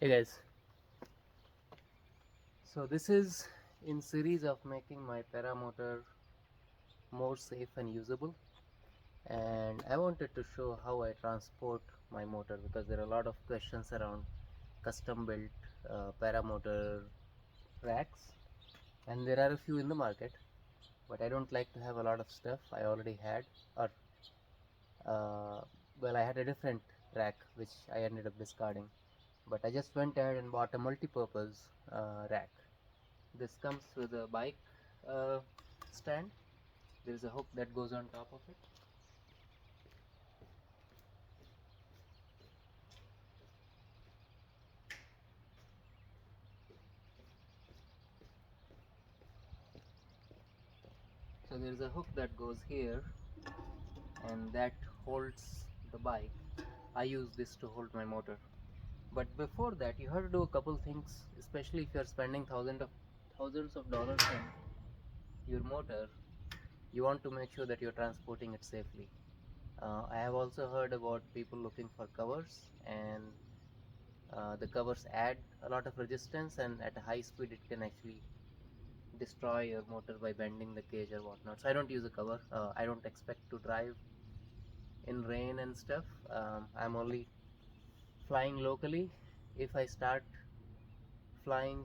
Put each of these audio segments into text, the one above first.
Hey guys, so this is in series of making my paramotor more safe and usable, and I wanted to show how I transport my motor because there are a lot of questions around custom built paramotor racks, and there are a few in the market, but I don't like to have a lot of stuff. I already had, or uh, well, I had a different rack which I ended up discarding, but I just went ahead and bought a multi-purpose rack. This comes with a bike uh, stand. There is a hook that goes on top of it. So there is a hook that goes here and that holds the bike. I use this to hold my motor. But before that, you have to do a couple things, especially if you are spending thousands of dollars on your motor. You want to make sure that you're transporting it safely. I have also heard about people looking for covers, and the covers add a lot of resistance, and at a high speed, it can actually destroy your motor by bending the cage or whatnot. So I don't use a cover. I don't expect to drive in rain and stuff. I'm only flying locally. If I start flying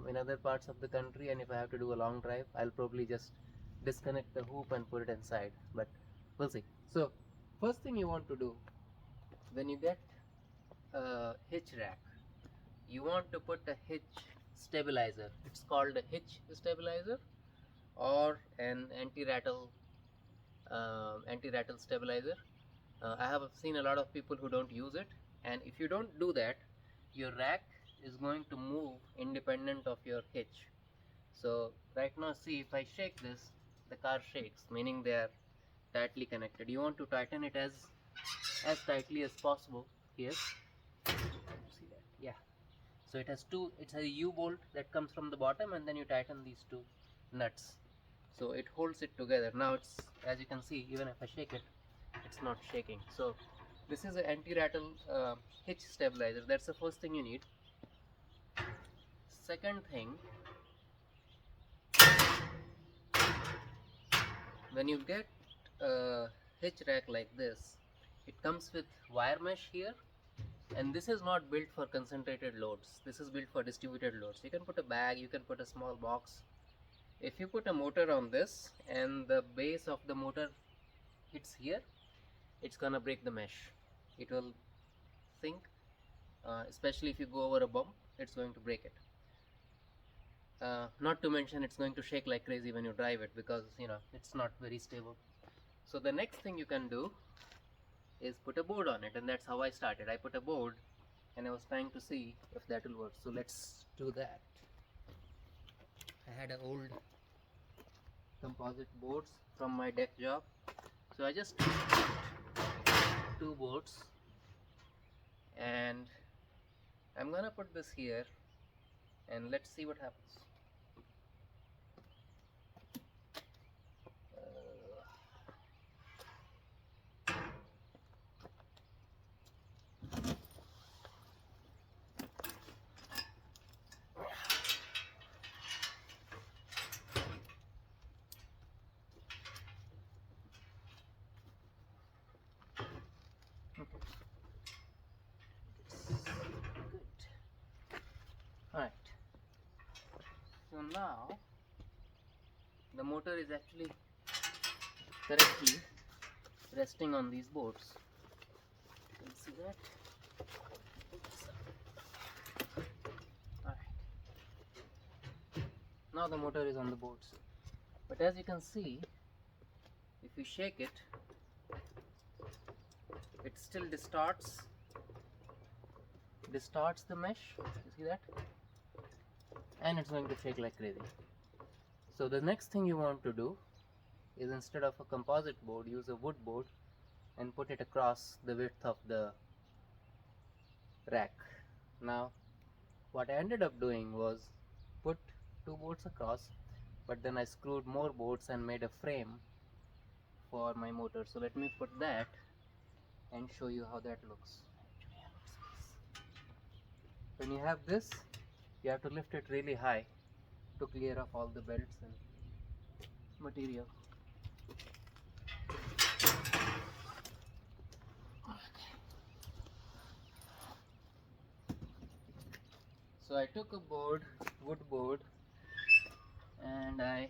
in other parts of the country, and if I have to do a long drive, I'll probably just disconnect the hoop and put it inside. But we'll see. So first thing you want to do when you get a hitch rack, you want to put a hitch stabilizer. It's called a hitch stabilizer or an anti-rattle stabilizer. I have seen a lot of people who don't use it, and if you don't do that, your rack is going to move independent of your hitch. So right now, see, if I shake this, the car shakes, meaning they are tightly connected. You want to tighten it as tightly as possible here. See that? Yeah. So it has two. It's a U bolt that comes from the bottom, and then you tighten these two nuts. So it holds it together. Now it's, as you can see, even if I shake it, it's not shaking. So this is an anti-rattle hitch stabilizer. That's the first thing you need. Second thing, when you get a hitch rack like this, it comes with wire mesh here, and this is not built for concentrated loads. This is built for distributed loads. You can put a bag, you can put a small box. If you put a motor on this and the base of the motor hits here, it's gonna break the mesh. It will sink, especially if you go over a bump, it's going to break it. Not to mention it's going to shake like crazy when you drive it, because it's not very stable. So the next thing you can do is put a board on it, and that's how I started. I put a board and I was trying to see if that will work. So let's do that. I had an old composite boards from my deck job, so I just took two boards and I'm gonna put this here and let's see what happens. Alright, so now the motor is actually correctly resting on these boards. You can see that. Alright, now the motor is on the boards, but as you can see, if you shake it, it still distorts the mesh. You see that? And it's going to shake like crazy. So the next thing you want to do is, instead of a composite board, use a wood board and put it across the width of the rack. Now what I ended up doing was put two boards across, but then I screwed more boards and made a frame for my motor. So let me put that and show you how that looks. When you have this, you have to lift it really high to clear off all the belts and material. So I took a wood board, and I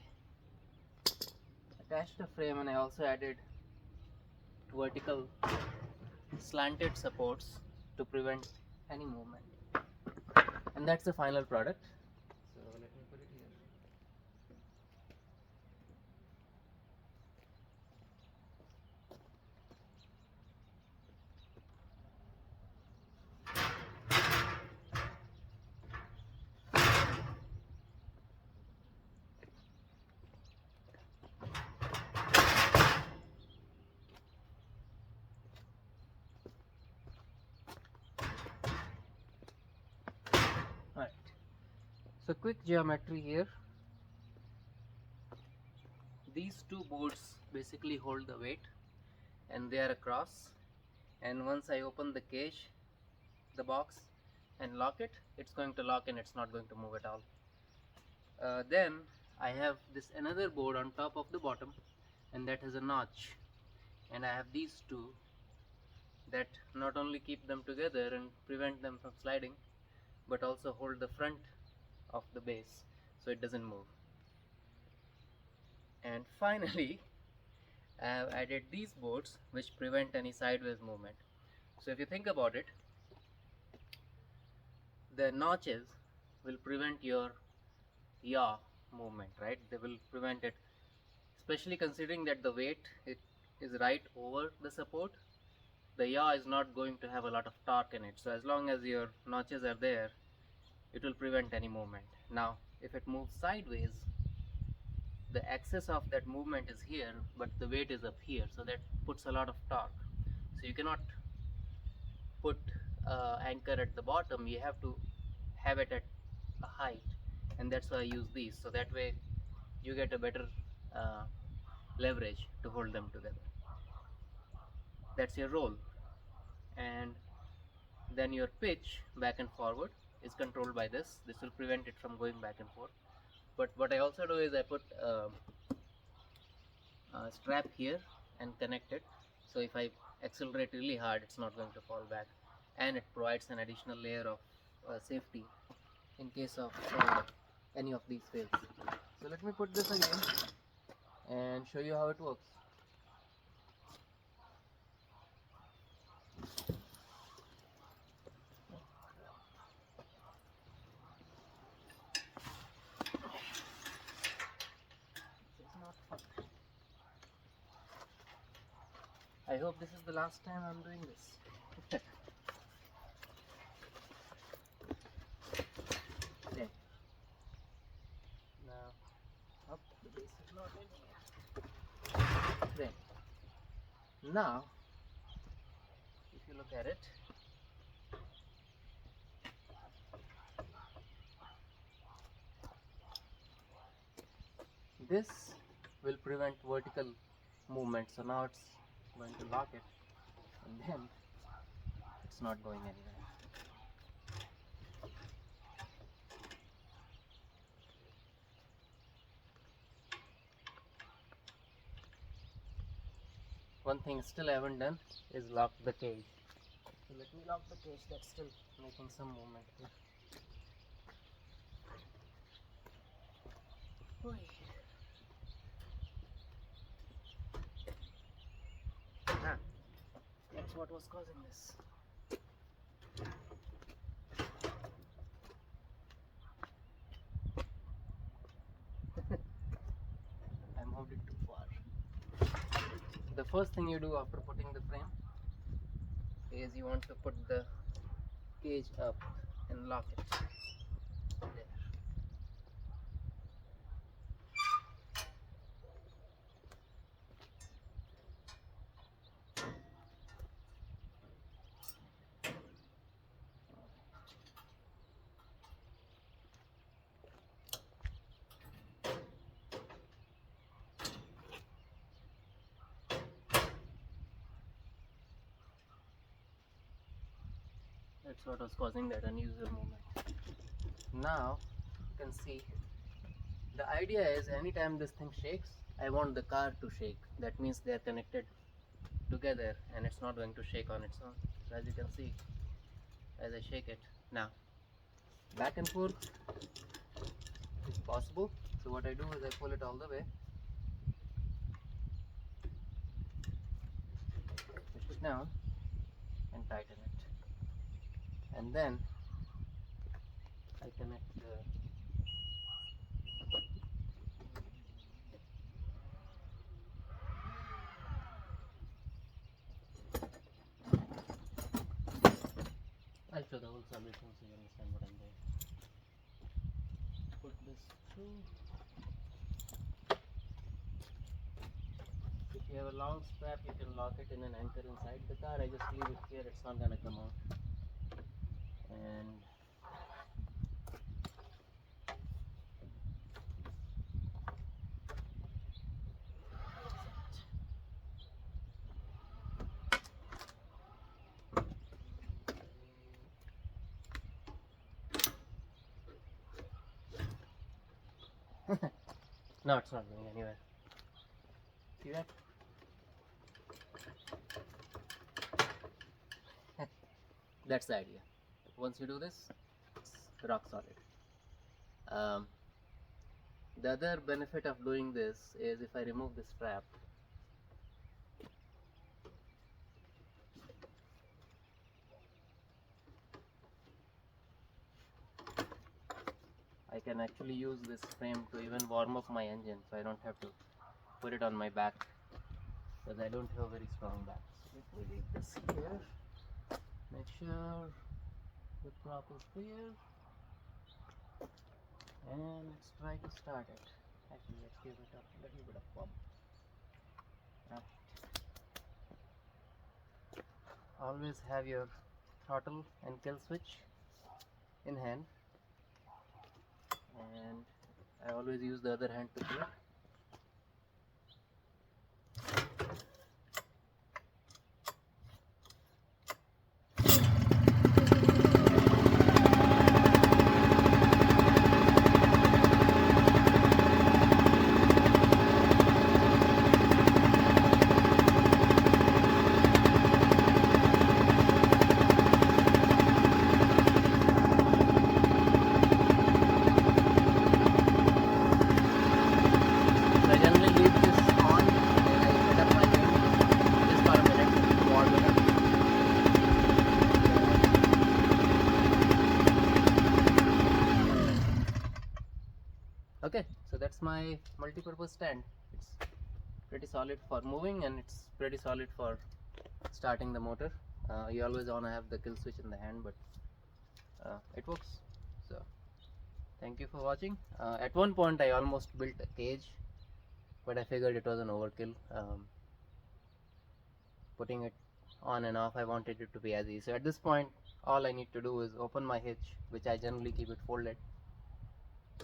attached a frame, and I also added vertical slanted supports to prevent any movement. And that's the final product. So let me put it here. Alright. So quick geometry here. These two boards basically hold the weight, and they are across, and once I open the cage, the box, and lock it, it's going to lock and it's not going to move at all. Then I have this another board on top of the bottom, and that has a notch, and I have these two that not only keep them together and prevent them from sliding, but also hold the front of the base so it doesn't move. And finally, I have added these boards which prevent any sideways movement. So if you think about it, the notches will prevent your yaw movement, right? They will prevent it, especially considering that the weight is right over the support. The yaw is not going to have a lot of torque in it, so as long as your notches are there, it will prevent any movement. Now if it moves sideways, the axis of that movement is here, but the weight is up here, so that puts a lot of torque. So you cannot put anchor at the bottom, you have to have it at a height, and that's why I use these, so that way you get a better uh, leverage to hold them together. That's your roll, and then your pitch back and forward is controlled by this. This will prevent it from going back and forth. But what I also do is I put a strap here and connect it, so if I accelerate really hard, it's not going to fall back, and it provides an additional layer of safety in case of any of these fails. So let me put this again and show you how it works. I hope this is the last time I'm doing this. There. Now, up, the base is not in here. Then, now, if you look at it, this will prevent vertical movement. So now it's going to lock it, and then it's not going anywhere. One thing still I haven't done is lock the cage. So let me lock the cage, that's still making some movement here. Ah, that's what was causing this. I moved it too far. The first thing you do after putting the frame is you want to put the cage up and lock it. There. That's what was causing that unusual movement. Now you can see the idea is anytime this thing shakes, I want the car to shake. That means they are connected together and it's not going to shake on its own. So as you can see, as I shake it now, back and forth is possible. So what I do is I pull it all the way, push it down and tighten it, and then I connect the I'll show the whole solution so you understand what I'm doing. Put this through. If you have a long strap, you can lock it in an anchor inside the car. I just leave it here, it's not gonna come out. And no, it's not going anywhere. See that? That's the idea. Once you do this, it's rock solid. The other benefit of doing this is if I remove the strap, I can actually use this frame to even warm up my engine, so I don't have to put it on my back because I don't have a very strong back. So let me leave this here. Make sure the prop is here, and let's try to start it. Actually, let's give it a little bit of pump. Right. Always have your throttle and kill switch in hand, and I always use the other hand to pull it. Okay, so that's my multi-purpose stand. It's pretty solid for moving and it's pretty solid for starting the motor. You always want to have the kill switch in the hand, but it works. So thank you for watching. At one point I almost built a cage, but I figured it was an overkill. Putting it on and off, I wanted it to be as easy. So at this point all I need to do is open my hitch, which I generally keep it folded,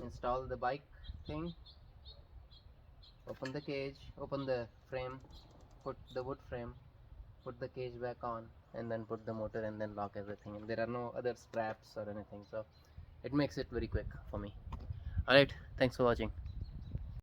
install the bike thing, open the cage, open the frame, put the wood frame, put the cage back on, and then put the motor and then lock everything. And there are no other straps or anything, so it makes it very quick for me. Alright, thanks for watching.